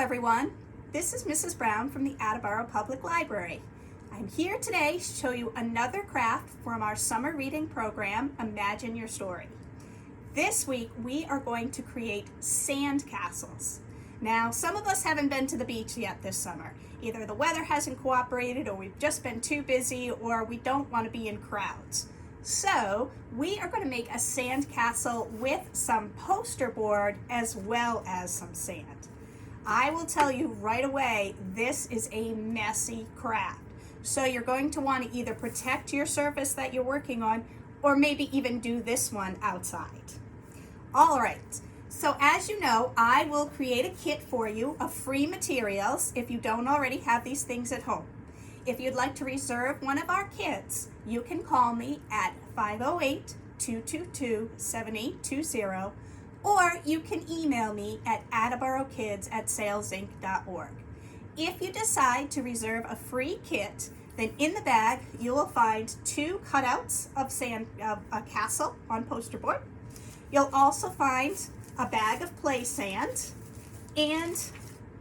everyone. This is Mrs. Brown from the Attleboro Public Library. I'm here today to show you another craft from our summer reading program, Imagine Your Story. This week we are going to create sandcastles. Now, some of us haven't been to the beach yet this summer. Either the weather hasn't cooperated, or we've just been too busy, or we don't want to be in crowds. So we are going to make a sandcastle with some poster board as well as some sand. I will tell you right away, this is a messy craft. So you're going to want to either protect your surface that you're working on, or maybe even do this one outside. All right, so as you know, I will create a kit for you of free materials if you don't already have these things at home. If you'd like to reserve one of our kits, you can call me at 508-222-7820, or you can email me at attleborokids@salesinc.org. If you decide to reserve a free kit, then in the bag you will find 2 cutouts of a castle on poster board. You'll also find a bag of play sand and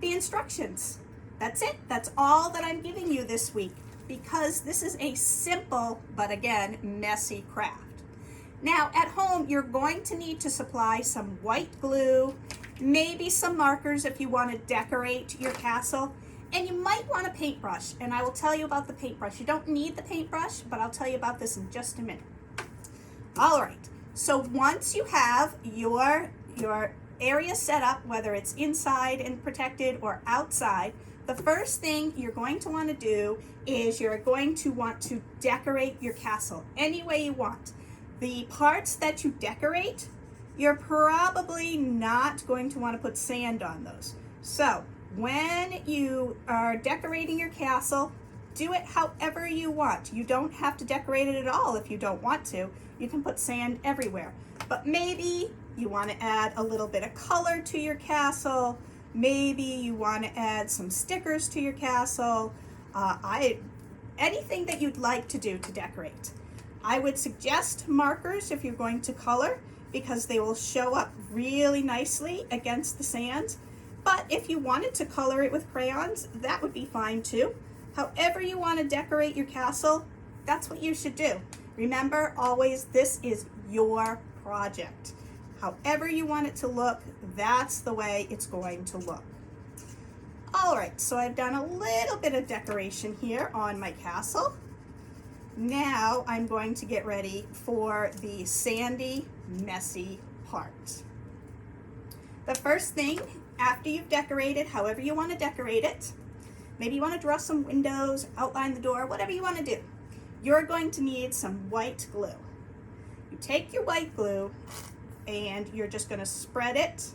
the instructions. That's it. That's all that I'm giving you this week, because this is a simple, but again, messy craft. Now, at home, you're going to need to supply some white glue, maybe some markers if you want to decorate your castle, and you might want a paintbrush, and I will tell you about the paintbrush. You don't need the paintbrush, but I'll tell you about this in just a minute. All right, so once you have your area set up, whether it's inside and protected or outside, the first thing you're going to want to do is you're going to want to decorate your castle any way you want. The parts that you decorate, you're probably not going to want to put sand on those. So when you are decorating your castle, do it however you want. You don't have to decorate it at all if you don't want to. You can put sand everywhere. But maybe you want to add a little bit of color to your castle. Maybe you want to add some stickers to your castle. Anything that you'd like to do to decorate. I would suggest markers if you're going to color, because they will show up really nicely against the sand. But if you wanted to color it with crayons, that would be fine too. However you want to decorate your castle, that's what you should do. Remember, always, this is your project. However you want it to look, that's the way it's going to look. All right, so I've done a little bit of decoration here on my castle. Now I'm going to get ready for the sandy, messy part. The first thing, after you've decorated, however you want to decorate it, maybe you want to draw some windows, outline the door, whatever you want to do, you're going to need some white glue. You take your white glue and you're just going to spread it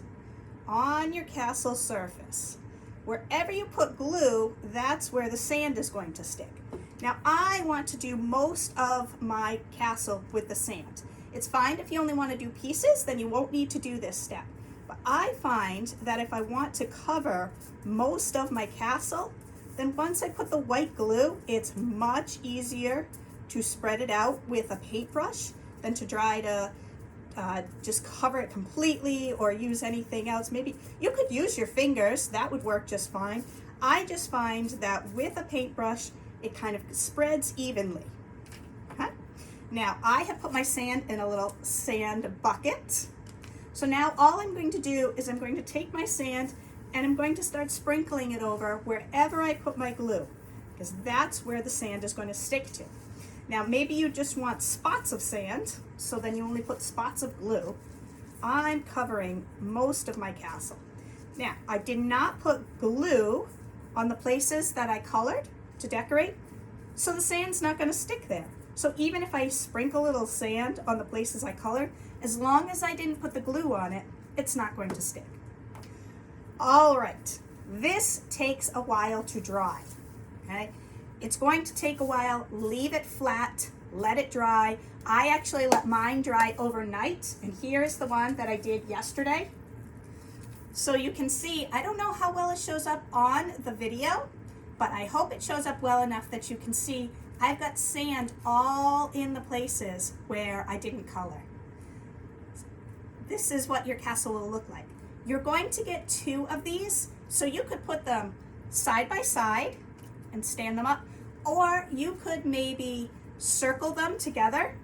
on your castle surface. Wherever you put glue, that's where the sand is going to stick. Now, I want to do most of my castle with the sand. It's fine if you only want to do pieces, then you won't need to do this step. But I find that if I want to cover most of my castle, then once I put the white glue, it's much easier to spread it out with a paintbrush than to try to just cover it completely or use anything else. Maybe you could use your fingers, that would work just fine. I just find that with a paintbrush, it kind of spreads evenly. Okay? Now, I have put my sand in a little sand bucket. So now all I'm going to do is I'm going to take my sand and I'm going to start sprinkling it over wherever I put my glue, because that's where the sand is going to stick to. Now, maybe you just want spots of sand, so then you only put spots of glue. I'm covering most of my castle. Now, I did not put glue on the places that I colored to decorate, so the sand's not going to stick there. So even if I sprinkle a little sand on the places I colored, as long as I didn't put the glue on it, it's not going to stick. All right, this takes a while to dry, okay? It's going to take a while. Leave it flat, let it dry. I actually let mine dry overnight, and here's the one that I did yesterday. So you can see, I don't know how well it shows up on the video, but I hope it shows up well enough that you can see I've got sand all in the places where I didn't color. This is what your castle will look like. You're going to get 2 of these, so you could put them side by side and stand them up, or you could maybe circle them together.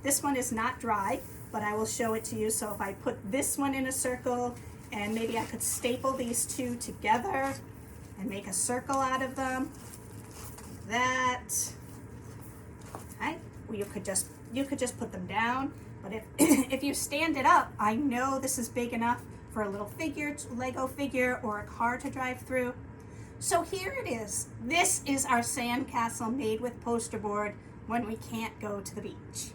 This one is not dry, but I will show it to you. So if I put this one in a circle, and maybe I could staple these 2 together and make a circle out of them, that, okay, well, you could just put them down. But if if you stand it up, I know this is big enough for a little figure, Lego figure, or a car to drive through. So here it is. This is our sandcastle made with poster board when we can't go to the beach.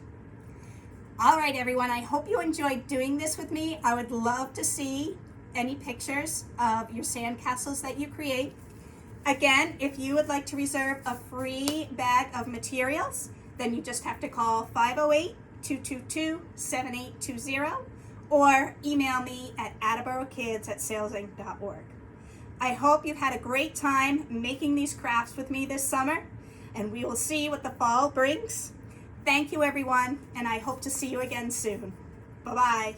All right, everyone, I hope you enjoyed doing this with me. I would love to see any pictures of your sandcastles that you create. Again, if you would like to reserve a free bag of materials, then you just have to call 508-222-7820 or email me at attleborokids@salesinc.org. I hope you've had a great time making these crafts with me this summer, and we will see what the fall brings. Thank you, everyone, and I hope to see you again soon. Bye-bye.